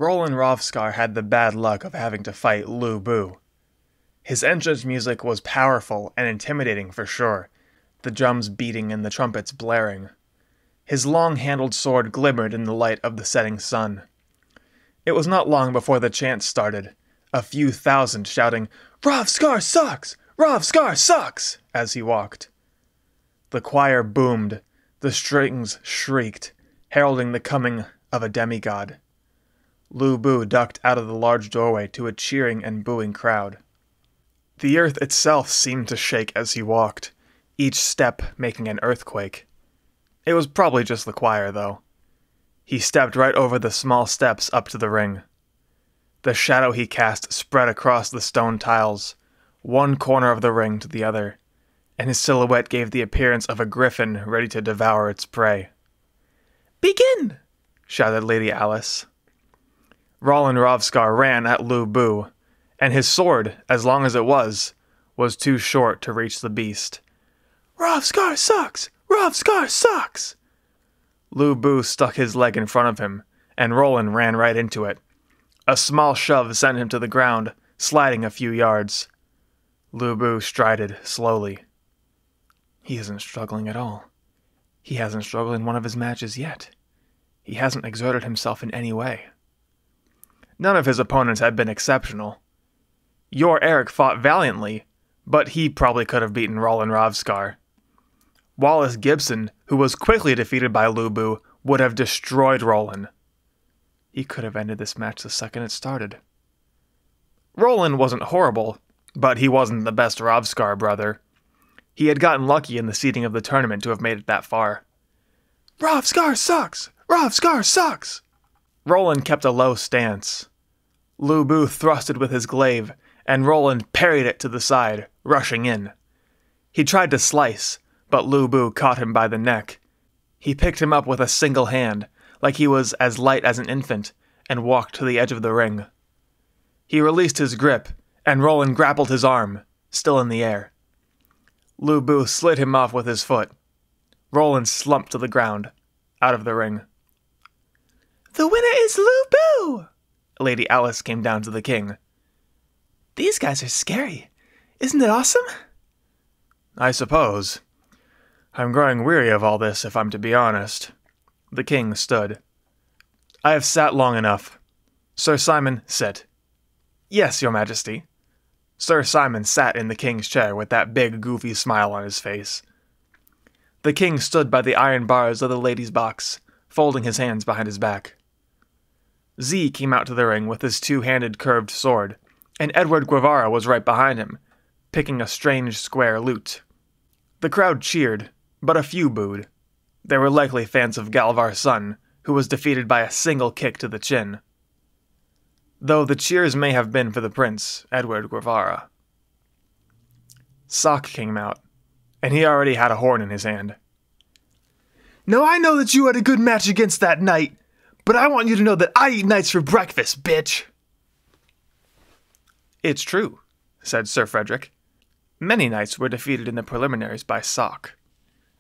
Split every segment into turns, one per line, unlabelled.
Roland Rovskar had the bad luck of having to fight Lu Bu. His entrance music was powerful and intimidating for sure, the drums beating and the trumpets blaring. His long-handled sword glimmered in the light of the setting sun. It was not long before the chant started, a few thousand shouting, "Rovskar sucks! Rovskar sucks!" as he walked. The choir boomed, the strings shrieked, heralding the coming of a demigod. Lu Bu ducked out of the large doorway to a cheering and booing crowd. The earth itself seemed to shake as he walked, each step making an earthquake. It was probably just the choir, though. He stepped right over the small steps up to the ring. The shadow he cast spread across the stone tiles, one corner of the ring to the other, and his silhouette gave the appearance of a griffin ready to devour its prey. "Begin!" shouted Lady Alice. Roland Rovskar ran at Lu Bu, and his sword, as long as it was too short to reach the beast. "Rovskar sucks! Rovskar sucks!" Lu Bu stuck his leg in front of him, and Roland ran right into it. A small shove sent him to the ground, sliding a few yards. Lu Bu strided slowly. He isn't struggling at all. He hasn't struggled in one of his matches yet. He hasn't exerted himself in any way. None of his opponents had been exceptional. Your Eric fought valiantly, but he probably could have beaten Roland Rovskar. Wallace Gibson, who was quickly defeated by Lu Bu, would have destroyed Roland. He could have ended this match the second it started. Roland wasn't horrible, but he wasn't the best Rovskar brother. He had gotten lucky in the seeding of the tournament to have made it that far. "Rovskar sucks! Rovskar sucks!" Roland kept a low stance. Lu Bu thrusted with his glaive, and Roland parried it to the side, rushing in. He tried to slice, but Lu Bu caught him by the neck. He picked him up with a single hand, like he was as light as an infant, and walked to the edge of the ring. He released his grip, and Roland grappled his arm, still in the air. Lu Bu slid him off with his foot. Roland slumped to the ground, out of the ring. "The winner is Lu Bu!" Lady Alice came down to the king. "These guys are scary. Isn't it awesome?" "I suppose. I'm growing weary of all this, if I'm to be honest." The king stood. "I have sat long enough. Sir Simon, sit." "Yes, your majesty." Sir Simon sat in the king's chair with that big, goofy smile on his face. The king stood by the iron bars of the lady's box, folding his hands behind his back. Z came out to the ring with his two-handed curved sword, and Edward Guevara was right behind him, picking a strange square lute. The crowd cheered, but a few booed. They were likely fans of Galvar's son, who was defeated by a single kick to the chin. Though the cheers may have been for the prince, Edward Guevara. Sock came out, and he already had a horn in his hand. "Now I know that you had a good match against that knight, but I want you to know that I eat knights for breakfast, bitch!" "It's true," said Sir Frederick. "Many knights were defeated in the preliminaries by Sock.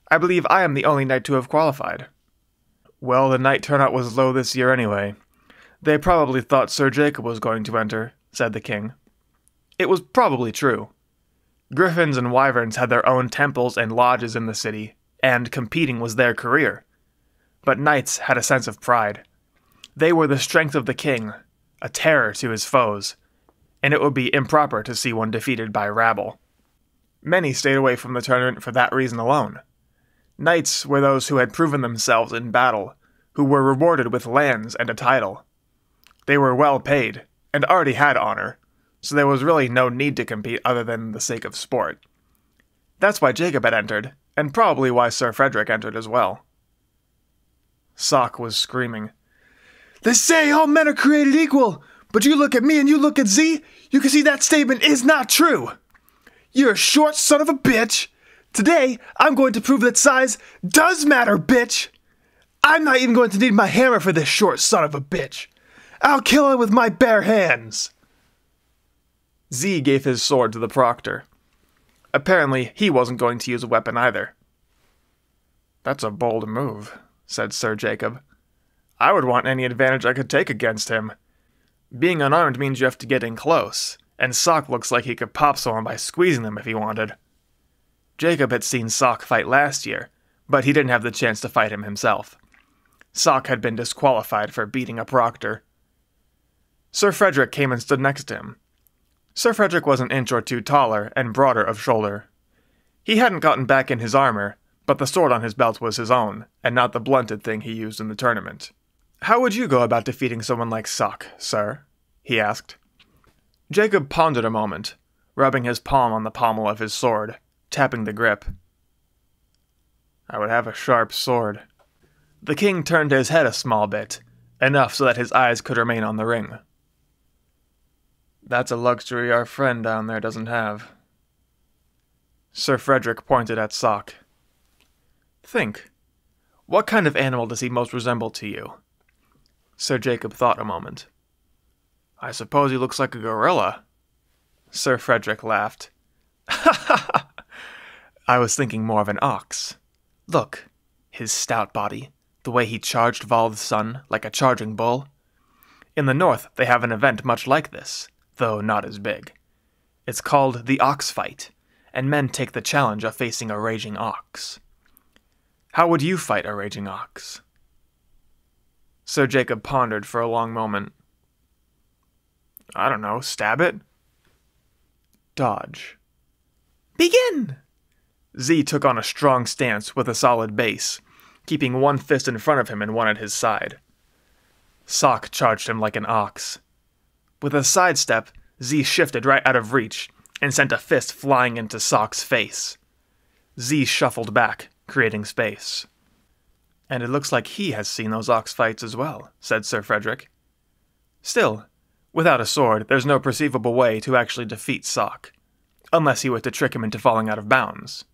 I believe I am the only knight to have qualified." "Well, the knight turnout was low this year anyway. They probably thought Sir Jacob was going to enter," said the king. It was probably true. Griffins and wyverns had their own temples and lodges in the city, and competing was their career. But knights had a sense of pride. They were the strength of the king, a terror to his foes, and it would be improper to see one defeated by rabble. Many stayed away from the tournament for that reason alone. Knights were those who had proven themselves in battle, who were rewarded with lands and a title. They were well paid, and already had honor, so there was really no need to compete other than the sake of sport. That's why Jacob had entered, and probably why Sir Frederick entered as well. Sock was screaming. "They say all men are created equal, but you look at me and you look at Z, you can see that statement is not true. You're a short son of a bitch. Today, I'm going to prove that size does matter, bitch. I'm not even going to need my hammer for this short son of a bitch. I'll kill him with my bare hands." Z gave his sword to the proctor. Apparently, he wasn't going to use a weapon either. "That's a bold move," said Sir Jacob. "I would want any advantage I could take against him. Being unarmed means you have to get in close, and Sock looks like he could pop someone by squeezing them if he wanted. Jacob had seen Sock fight last year, but he didn't have the chance to fight him himself. Sock had been disqualified for beating up Proctor. Sir Frederick came and stood next to him. Sir Frederick was an inch or two taller and broader of shoulder. He hadn't gotten back in his armor, but the sword on his belt was his own, and not the blunted thing he used in the tournament. "How would you go about defeating someone like Sock, sir?" he asked. Jacob pondered a moment, rubbing his palm on the pommel of his sword, tapping the grip. "I would have a sharp sword." The king turned his head a small bit, enough so that his eyes could remain on the ring. "That's a luxury our friend down there doesn't have." Sir Frederick pointed at Sock. "Think. What kind of animal does he most resemble to you?" Sir Jacob thought a moment. "I suppose he looks like a gorilla." Sir Frederick laughed. "Ha ha ha! I was thinking more of an ox. Look, his stout body, the way he charged Vald's son like a charging bull. In the north they have an event much like this, though not as big. It's called the ox fight, and men take the challenge of facing a raging ox. How would you fight a raging ox?" Sir Jacob pondered for a long moment. "I don't know, stab it?" "Dodge." "Begin!" Z took on a strong stance with a solid base, keeping one fist in front of him and one at his side. Sock charged him like an ox. With a sidestep, Z shifted right out of reach and sent a fist flying into Sock's face. Z shuffled back, creating space. "And it looks like he has seen those ox fights as well," said Sir Frederick. "Still, without a sword, there's no perceivable way to actually defeat Sock, unless he were to trick him into falling out of bounds."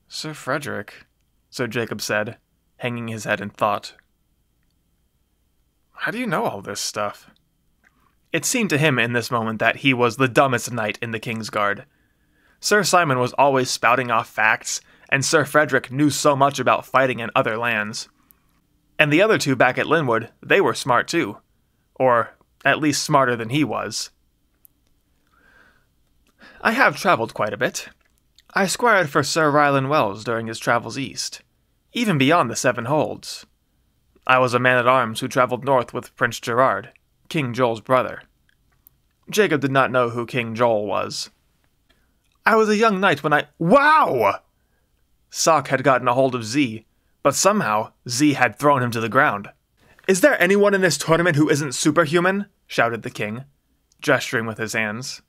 "Sir Frederick," Sir Jacob said, hanging his head in thought. "How do you know all this stuff?" It seemed to him in this moment that he was the dumbest knight in the King's Guard. Sir Simon was always spouting off facts, and Sir Frederick knew so much about fighting in other lands. And the other two back at Linwood, they were smart too. Or, at least smarter than he was. "I have traveled quite a bit. I squired for Sir Rylan Wells during his travels east, even beyond the Seven Holds. I was a man-at-arms who traveled north with Prince Gerard, King Joel's brother." Jacob did not know who King Joel was. "I was a young knight when I—" Wow! Sock had gotten a hold of Z, but somehow Z had thrown him to the ground. "Is there anyone in this tournament who isn't superhuman?" shouted the king, gesturing with his hands.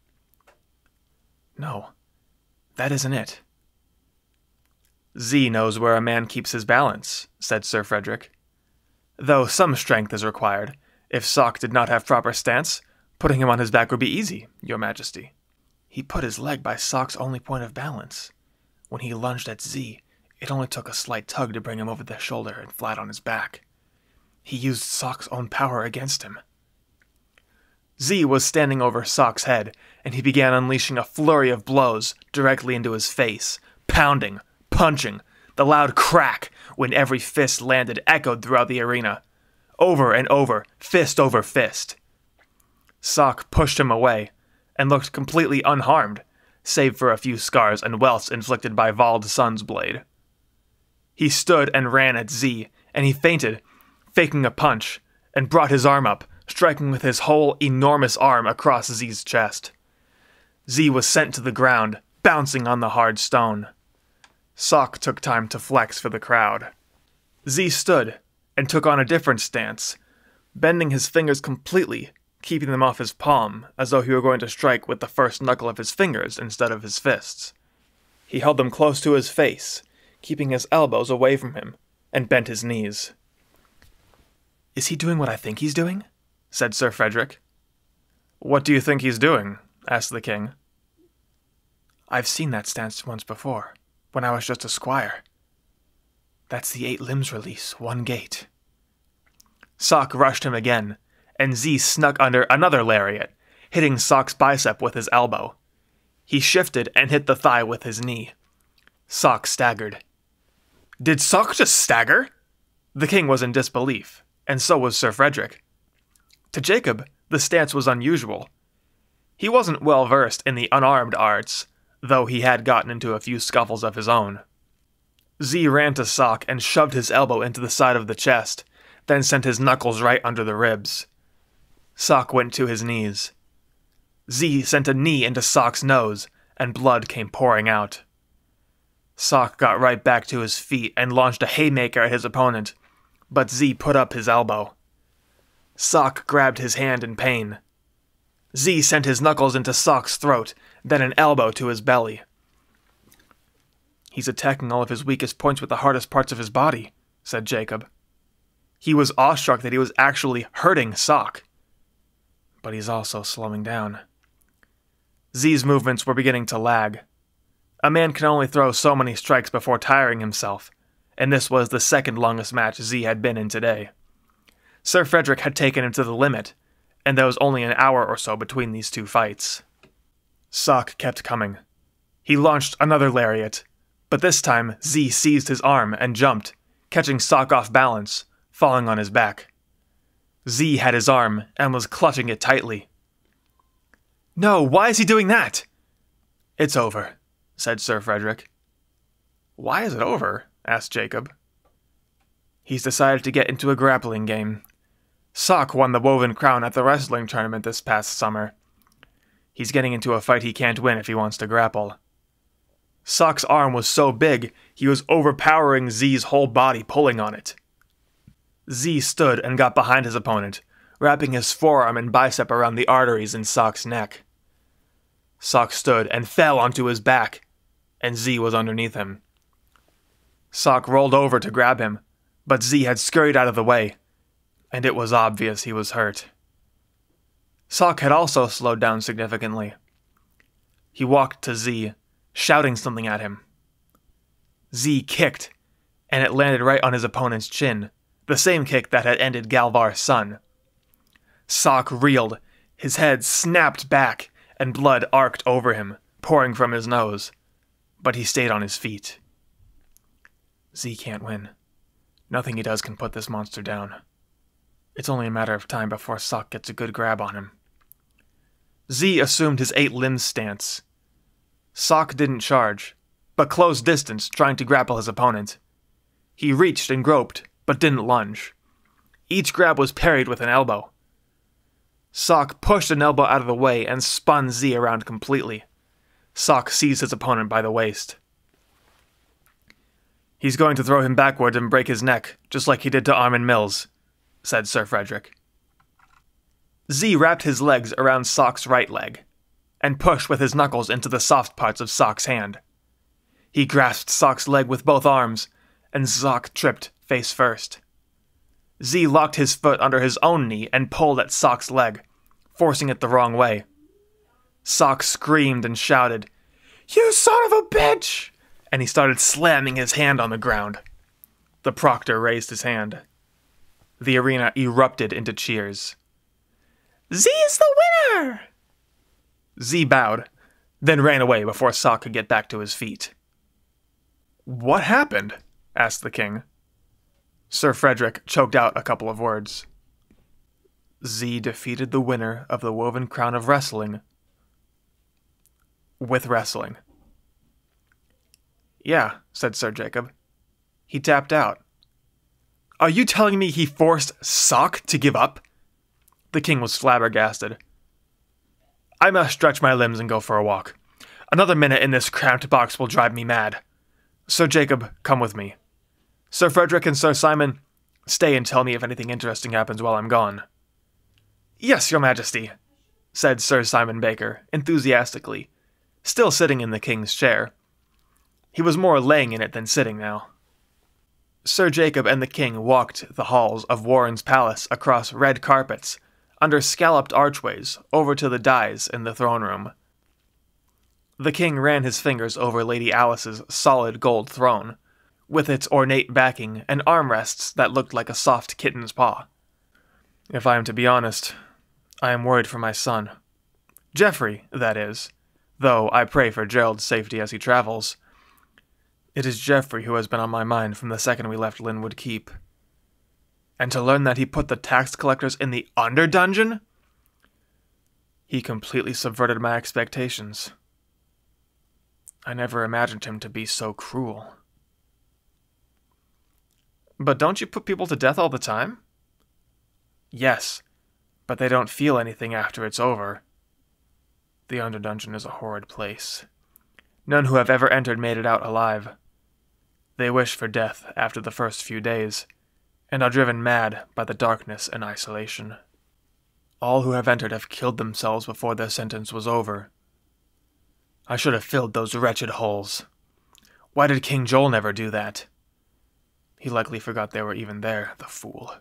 "No, that isn't it." "Z knows where a man keeps his balance," said Sir Frederick. "Though some strength is required. If Sock did not have proper stance, putting him on his back would be easy, your majesty." "He put his leg by Sock's only point of balance. When he lunged at Z, it only took a slight tug to bring him over the shoulder and flat on his back. He used Sock's own power against him." Z was standing over Sock's head, and he began unleashing a flurry of blows directly into his face, pounding, punching. The loud crack when every fist landed echoed throughout the arena. Over and over, fist over fist. Sock pushed him away, and looked completely unharmed, save for a few scars and welts inflicted by Vald's son's blade. He stood and ran at Z, and he feinted, faking a punch, and brought his arm up, striking with his whole enormous arm across Z's chest. Z was sent to the ground, bouncing on the hard stone. Sock took time to flex for the crowd. Z stood, and took on a different stance, bending his fingers completely, keeping them off his palm, as though he were going to strike with the first knuckle of his fingers instead of his fists. He held them close to his face, keeping his elbows away from him, and bent his knees. "Is he doing what I think he's doing?" said Sir Frederick. "What do you think he's doing?" asked the king. "I've seen that stance once before, when I was just a squire. That's the 8 limbs release, 1 gate." Sock rushed him again, and Z snuck under another lariat, hitting Sock's bicep with his elbow. He shifted and hit the thigh with his knee. Sock staggered. "Did Sock just stagger?" The king was in disbelief, and so was Sir Frederick. To Jacob, the stance was unusual. He wasn't well versed in the unarmed arts, though he had gotten into a few scuffles of his own. Z ran to Sock and shoved his elbow into the side of the chest, then sent his knuckles right under the ribs. Sock went to his knees. Z sent a knee into Sock's nose, and blood came pouring out. Sock got right back to his feet and launched a haymaker at his opponent, but Z put up his elbow. Sock grabbed his hand in pain. Z sent his knuckles into Sock's throat, then an elbow to his belly. "He's attacking all of his weakest points with the hardest parts of his body," said Jacob. He was awestruck that he was actually hurting Sock. But he's also slowing down. Z's movements were beginning to lag. A man can only throw so many strikes before tiring himself, and this was the second longest match Z had been in today. Sir Frederick had taken him to the limit, and there was only an hour or so between these two fights. Sock kept coming. He launched another lariat, but this time Z seized his arm and jumped, catching Sock off balance, falling on his back. Z had his arm and was clutching it tightly. "No, why is he doing that?" "It's over," said Sir Frederick. "Why is it over?" asked Jacob. "He's decided to get into a grappling game. Sock won the Woven Crown at the wrestling tournament this past summer. He's getting into a fight he can't win if he wants to grapple." Sock's arm was so big, he was overpowering Z's whole body, pulling on it. Z stood and got behind his opponent, wrapping his forearm and bicep around the arteries in Sock's neck. Sock stood and fell onto his back, and Z was underneath him. Sock rolled over to grab him, but Z had scurried out of the way, and it was obvious he was hurt. Sock had also slowed down significantly. He walked to Z, shouting something at him. Z kicked, and it landed right on his opponent's chin, the same kick that had ended Galvar's son. Sock reeled, his head snapped back, and blood arced over him, pouring from his nose, but he stayed on his feet. Z can't win. Nothing he does can put this monster down. It's only a matter of time before Sock gets a good grab on him. Z assumed his 8-limb stance. Sock didn't charge, but closed distance, trying to grapple his opponent. He reached and groped, but didn't lunge. Each grab was parried with an elbow. Sock pushed an elbow out of the way and spun Z around completely. Sock seized his opponent by the waist. "He's going to throw him backward and break his neck, just like he did to Armin Mills," said Sir Frederick. Z wrapped his legs around Sock's right leg, and pushed with his knuckles into the soft parts of Sock's hand. He grasped Sock's leg with both arms, and Sock tripped face first. Z locked his foot under his own knee and pulled at Sock's leg, forcing it the wrong way. Sock screamed and shouted, "You son of a bitch!" and he started slamming his hand on the ground. The proctor raised his hand. The arena erupted into cheers. "Z is the winner!" Z bowed, then ran away before Sock could get back to his feet. "What happened?" asked the king. Sir Frederick choked out a couple of words. "Z defeated the winner of the Woven Crown of Wrestling with wrestling." "Yeah," said Sir Jacob. "He tapped out." "Are you telling me he forced Sock to give up?" The king was flabbergasted. "I must stretch my limbs and go for a walk. Another minute in this cramped box will drive me mad. Sir Jacob, come with me. Sir Frederick and Sir Simon, stay and tell me if anything interesting happens while I'm gone." "Yes, your majesty," said Sir Simon Baker, enthusiastically, still sitting in the king's chair. He was more laying in it than sitting now. Sir Jacob and the king walked the halls of Warren's palace across red carpets, under scalloped archways, over to the dais in the throne room. The king ran his fingers over Lady Alice's solid gold throne, with its ornate backing and armrests that looked like a soft kitten's paw. "If I am to be honest, I am worried for my son. Geoffrey, that is, though I pray for Gerald's safety as he travels. It is Geoffrey who has been on my mind from the second we left Linwood Keep." And to learn that he put the tax collectors in the Underdungeon? He completely subverted my expectations. I never imagined him to be so cruel. But don't you put people to death all the time? Yes, but they don't feel anything after it's over. The Underdungeon is a horrid place. None who have ever entered made it out alive. They wish for death after the first few days, and are driven mad by the darkness and isolation. All who have entered have killed themselves before their sentence was over. I should have filled those wretched holes. Why did King Joel never do that? He likely forgot they were even there, the fool.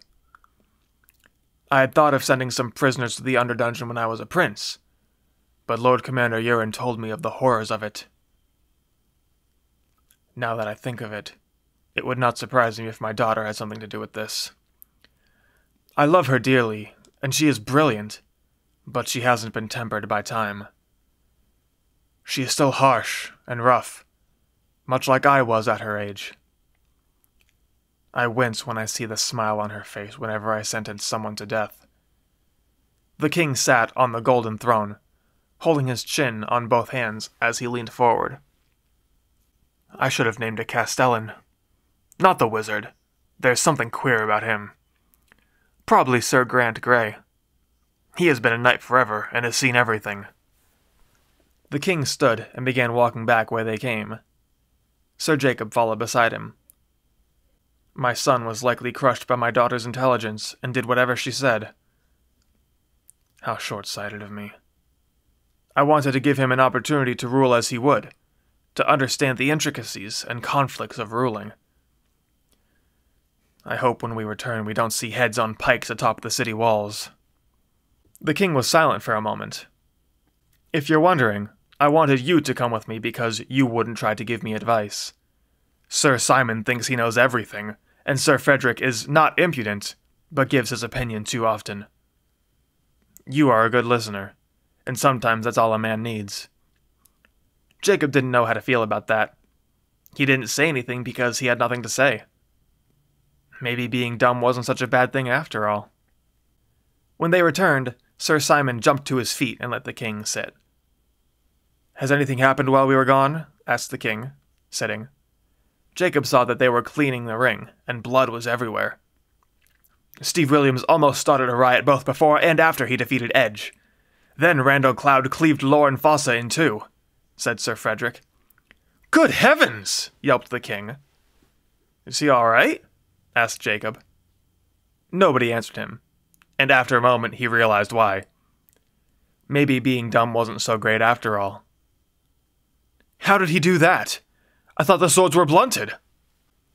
I had thought of sending some prisoners to the Underdungeon when I was a prince, but Lord Commander Urin told me of the horrors of it. Now that I think of it, it would not surprise me if my daughter had something to do with this. I love her dearly, and she is brilliant, but she hasn't been tempered by time. She is still harsh and rough, much like I was at her age. I wince when I see the smile on her face whenever I sentence someone to death. The king sat on the golden throne, holding his chin on both hands as he leaned forward. I should have named it Castellan. Not the wizard. There's something queer about him. Probably Sir Grant Grey. He has been a knight forever and has seen everything. The king stood and began walking back where they came. Sir Jacob followed beside him. My son was likely crushed by my daughter's intelligence and did whatever she said. How short-sighted of me. I wanted to give him an opportunity to rule as he would, to understand the intricacies and conflicts of ruling. I hope when we return we don't see heads on pikes atop the city walls. The king was silent for a moment. If you're wondering, I wanted you to come with me because you wouldn't try to give me advice. Sir Simon thinks he knows everything, and Sir Frederick is not impudent, but gives his opinion too often. You are a good listener, and sometimes that's all a man needs. Jacob didn't know how to feel about that. He didn't say anything because he had nothing to say. Maybe being dumb wasn't such a bad thing after all. When they returned, Sir Simon jumped to his feet and let the king sit. "Has anything happened while we were gone?" asked the king, sitting. Jacob saw that they were cleaning the ring, and blood was everywhere. Steve Williams almost started a riot both before and after he defeated Edge. Then Randall Cloud cleaved Lauren Fossa in two, said Sir Frederick. "Good heavens!" yelped the king. "Is he all right?" asked Jacob. Nobody answered him, and after a moment he realized why. Maybe being dumb wasn't so great after all. "How did he do that? I thought the swords were blunted."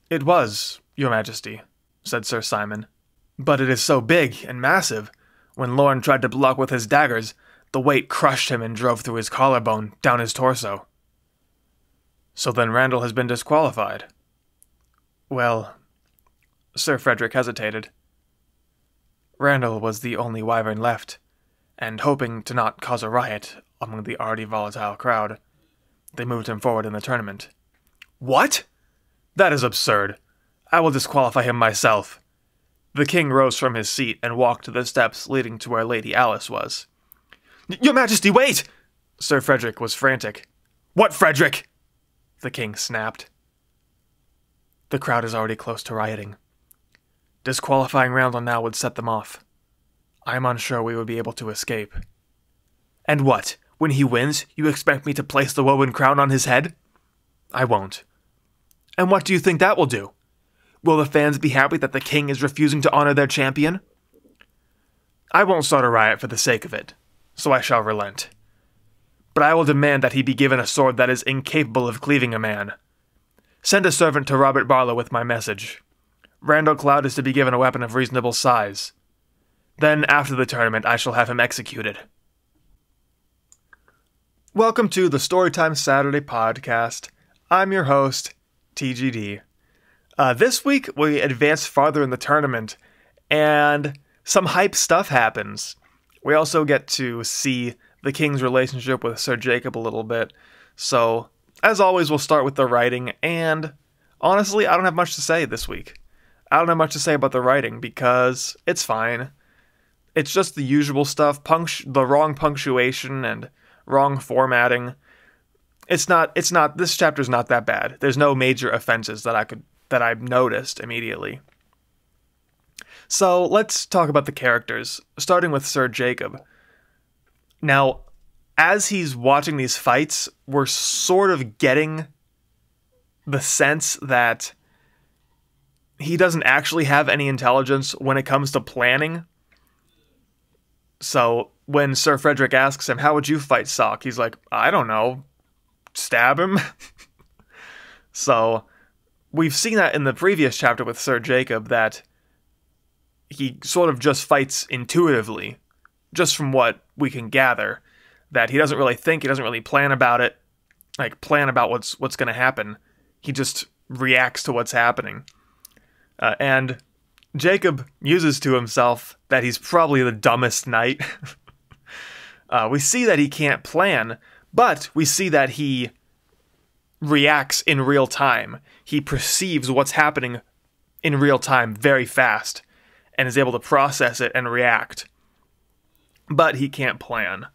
"It was, Your Majesty," said Sir Simon. "But it is so big and massive. When Lorne tried to block with his daggers, the weight crushed him and drove through his collarbone, down his torso." "So then Randall has been disqualified." "Well," Sir Frederick hesitated. "Randall was the only wyvern left, and hoping to not cause a riot among the already volatile crowd, they moved him forward in the tournament." "What? That is absurd. I will disqualify him myself." The king rose from his seat and walked to the steps leading to where Lady Alice was. "Your Majesty, wait!" Sir Frederick was frantic. "What Frederick?" the king snapped. "The crowd is already close to rioting. Disqualifying Randall now would set them off. I am unsure we would be able to escape." "And what? When he wins, you expect me to place the woven crown on his head?" "I won't." "And what do you think that will do? Will the fans be happy that the king is refusing to honor their champion?" "I won't start a riot for the sake of it, so I shall relent. But I will demand that he be given a sword that is incapable of cleaving a man. Send a servant to Robert Barlow with my message. Randall Cloud is to be given a weapon of reasonable size. Then, after the tournament, I shall have him executed." Welcome to the Storytime Saturday podcast. I'm your host, TGD. This week, we advance farther in the tournament, and some hype stuff happens. We also get to see the king's relationship with Sir Jacob a little bit. So, as always, we'll start with the writing, and honestly, I don't have much to say this week. I don't have much to say about the writing because it's fine. It's just the usual stuff, the wrong punctuation and wrong formatting. This chapter's not that bad. There's no major offenses that I've noticed immediately. So let's talk about the characters, starting with Sir Jacob. Now, as he's watching these fights, we're sort of getting the sense that he doesn't actually have any intelligence when it comes to planning. So when Sir Frederick asks him, how would you fight Sock? He's like, I don't know, stab him? So we've seen that in the previous chapter with Sir Jacob, that he sort of just fights intuitively, just from what we can gather, that he doesn't really think, he doesn't really plan about it, plan about what's going to happen. He just reacts to what's happening. And Jacob muses to himself that he's probably the dumbest knight. We see that he can't plan, but we see that he reacts in real time. He perceives what's happening in real time very fast and is able to process it and react. But he can't plan.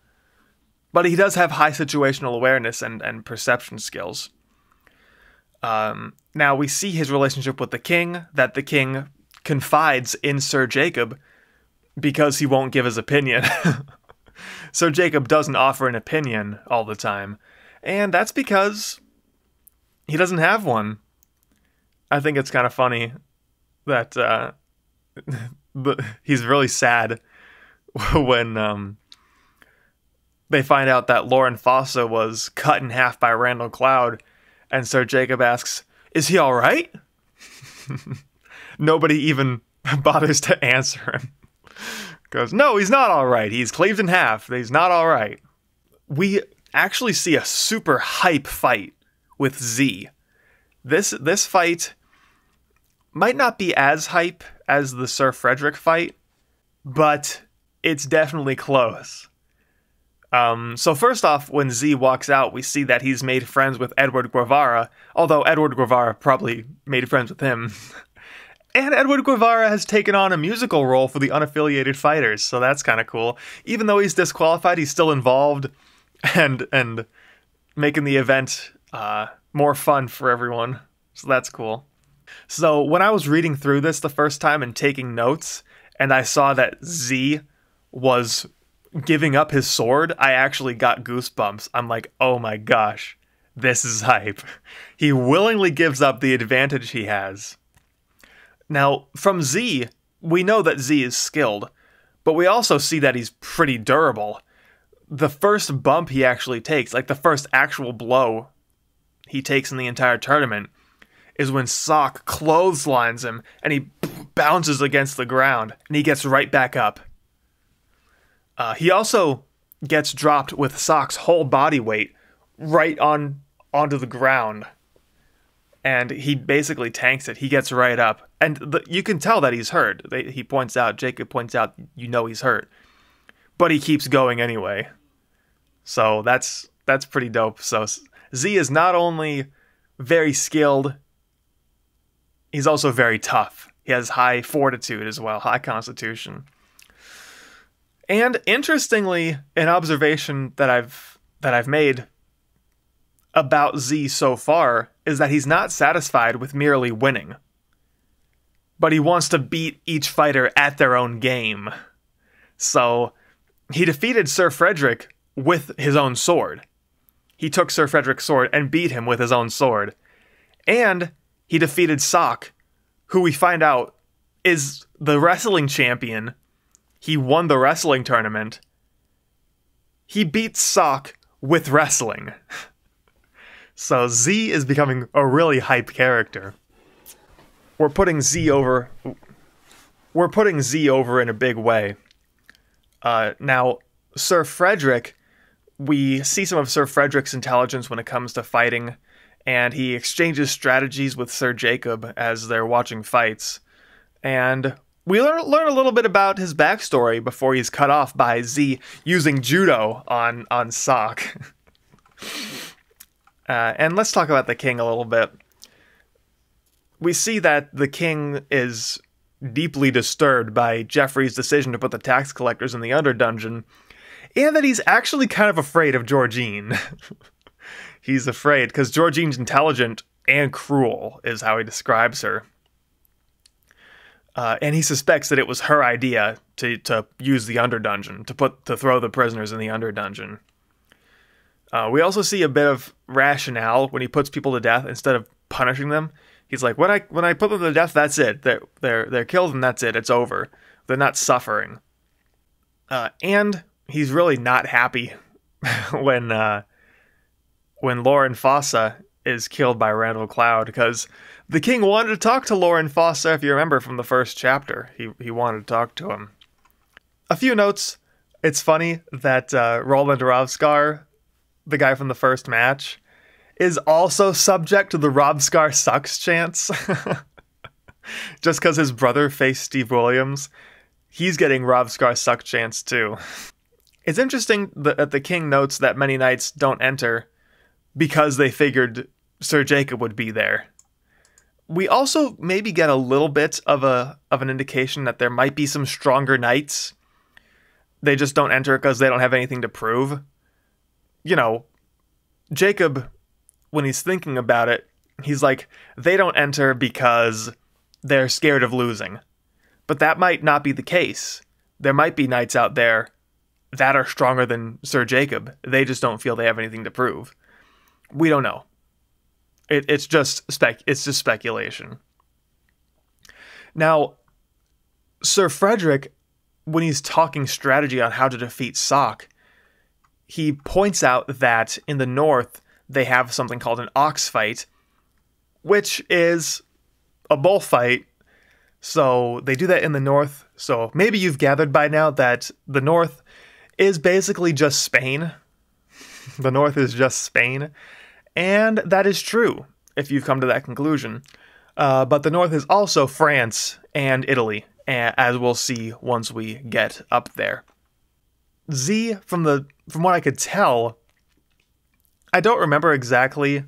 But he does have high situational awareness and perception skills. Now we see his relationship with the king, that the king confides in Sir Jacob because he won't give his opinion. Sir Jacob doesn't offer an opinion all the time, and that's because he doesn't have one. I think it's kind of funny that he's really sad when they find out that Lauren Fossa was cut in half by Randall Cloud, and Sir Jacob asks, is he alright? Nobody even bothers to answer him. Goes, no, he's not alright. He's cleaved in half. He's not alright. We actually see a super hype fight with Z. This fight might not be as hype as the Sir Frederick fight, but it's definitely close. So first off, when Z walks out, we see that he's made friends with Edward Guevara, although Edward Guevara probably made friends with him. And Edward Guevara has taken on a musical role for the unaffiliated fighters, so that's kind of cool. Even though he's disqualified, he's still involved and making the event more fun for everyone. So that's cool. So when I was reading through this the first time and taking notes, and I saw that Z was giving up his sword, I actually got goosebumps. I'm like, oh my gosh, this is hype. He willingly gives up the advantage he has. Now, from Z, we know that Z is skilled, but we also see that he's pretty durable. The first bump he actually takes, the first actual blow he takes in the entire tournament, is when Sock clotheslines him, and he bounces against the ground, and he gets right back up. He also gets dropped with Sock's whole body weight right onto the ground. And he basically tanks it. He gets right up. And you can tell that he's hurt. Jacob points out, you know he's hurt. But he keeps going anyway. So that's pretty dope. So Z is not only very skilled, he's also very tough. He has high fortitude as well, high constitution. And interestingly, an observation that I've made about Z so far is that he's not satisfied with merely winning, but he wants to beat each fighter at their own game. So he defeated Sir Frederick with his own sword. He took Sir Frederick's sword and beat him with his own sword. And he defeated Sock, who we find out is the wrestling champion. He won the wrestling tournament. He beat Sock with wrestling. So Z is becoming a really hype character. We're putting Z over in a big way. Now, Sir Frederick, we see some of Sir Frederick's intelligence when it comes to fighting, and he exchanges strategies with Sir Jacob as they're watching fights. And we learn a little bit about his backstory before he's cut off by Z using judo on Sock. And let's talk about the king a little bit. we see that the king is deeply disturbed by Jeffrey's decision to put the tax collectors in the underdungeon, and that he's actually kind of afraid of Georgine. He's afraid because Georgine's intelligent and cruel, is how he describes her. And he suspects that it was her idea to use the underdungeon, to throw the prisoners in the underdungeon. We also see a bit of rationale when he puts people to death instead of punishing them. He's like, when I put them to death, that's it. They're killed and that's it. It's over. They're not suffering. And he's really not happy when Lauren Fossa is killed by Randall Cloud, because the king wanted to talk to Lauren Fossa, if you remember from the first chapter. He wanted to talk to him. A few notes. It's funny that Roland Rovskar, the guy from the first match, is also subject to the Rovskar sucks chance. Just because his brother faced Steve Williams, he's getting Rovskar suck chance too. It's interesting that the king notes that many knights don't enter because they figured Sir Jacob would be there. We also maybe get a little bit of an indication that there might be some stronger knights. They just don't enter because they don't have anything to prove. You know, Jacob, when he's thinking about it, he's like, they don't enter because they're scared of losing. But that might not be the case. There might be knights out there that are stronger than Sir Jacob. They just don't feel they have anything to prove. We don't know. It's just speculation. Now, Sir Frederick, when he's talking strategy on how to defeat Sock, he points out that in the north they have something called an ox fight, which is a bullfight. So they do that in the north. So maybe you've gathered by now that the north is basically just Spain. The north is just Spain. And that is true, if you've come to that conclusion. But the north is also France and Italy, as we'll see once we get up there. Z, from what I could tell, I don't remember exactly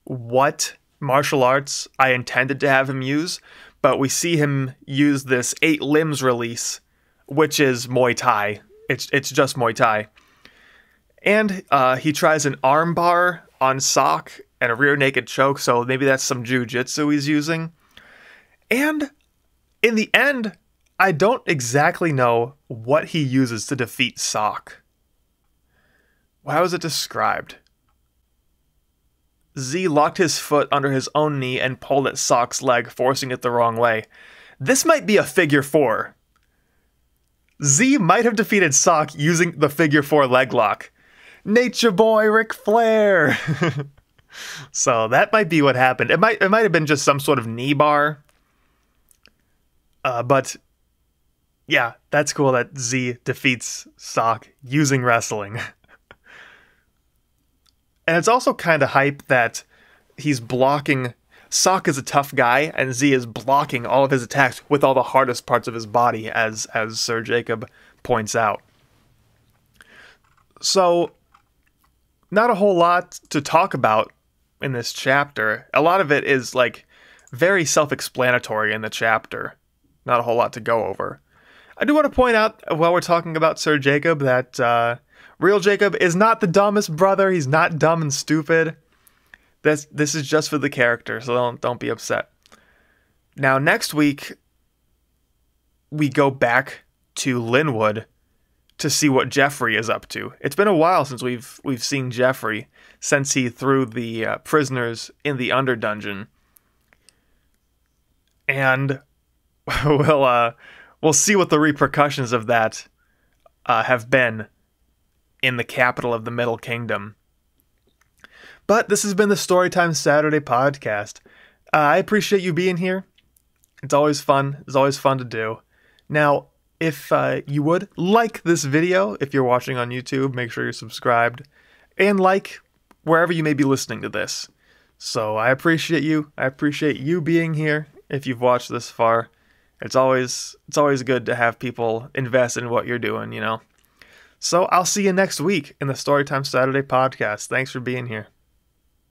what martial arts I intended to have him use, but we see him use this 8 limbs release, which is Muay Thai. It's just Muay Thai. And he tries an arm bar on Sock and a rear naked choke, so maybe that's some jiu-jitsu he's using. And in the end, I don't exactly know what he uses to defeat Sock. How is it described? Z locked his foot under his own knee and pulled at Sock's leg, forcing it the wrong way. This might be a figure 4. Z might have defeated Sock using the figure 4 leg lock. Nature boy Ric Flair! So that might be what happened. It might have been just some sort of knee bar. But yeah, that's cool that Z defeats Sock using wrestling. And it's also kind of hype that he's blocking. Sock is a tough guy, and Z is blocking all of his attacks with all the hardest parts of his body, as Sir Jacob points out. So, not a whole lot to talk about in this chapter. A lot of it is like very self-explanatory in the chapter. Not a whole lot to go over. I do want to point out, while we're talking about Sir Jacob, that real Jacob is not the dumbest brother. He's not dumb and stupid. This is just for the character, so don't be upset. Now, next week, we go back to Linwood to see what Jeffrey is up to. It's been a while since we've seen Jeffrey, since he threw the prisoners in the underdungeon. And we'll see what the repercussions of that have been in the capital of the Middle Kingdom. But this has been the Storytime Saturday podcast. I appreciate you being here. It's always fun. It's always fun to do. Now, if you would like this video, if you're watching on YouTube, make sure you're subscribed. And like wherever you may be listening to this. So I appreciate you. I appreciate you being here if you've watched this far. It's always good to have people invest in what you're doing, you know. So I'll see you next week in the Storytime Saturday podcast. Thanks for being here.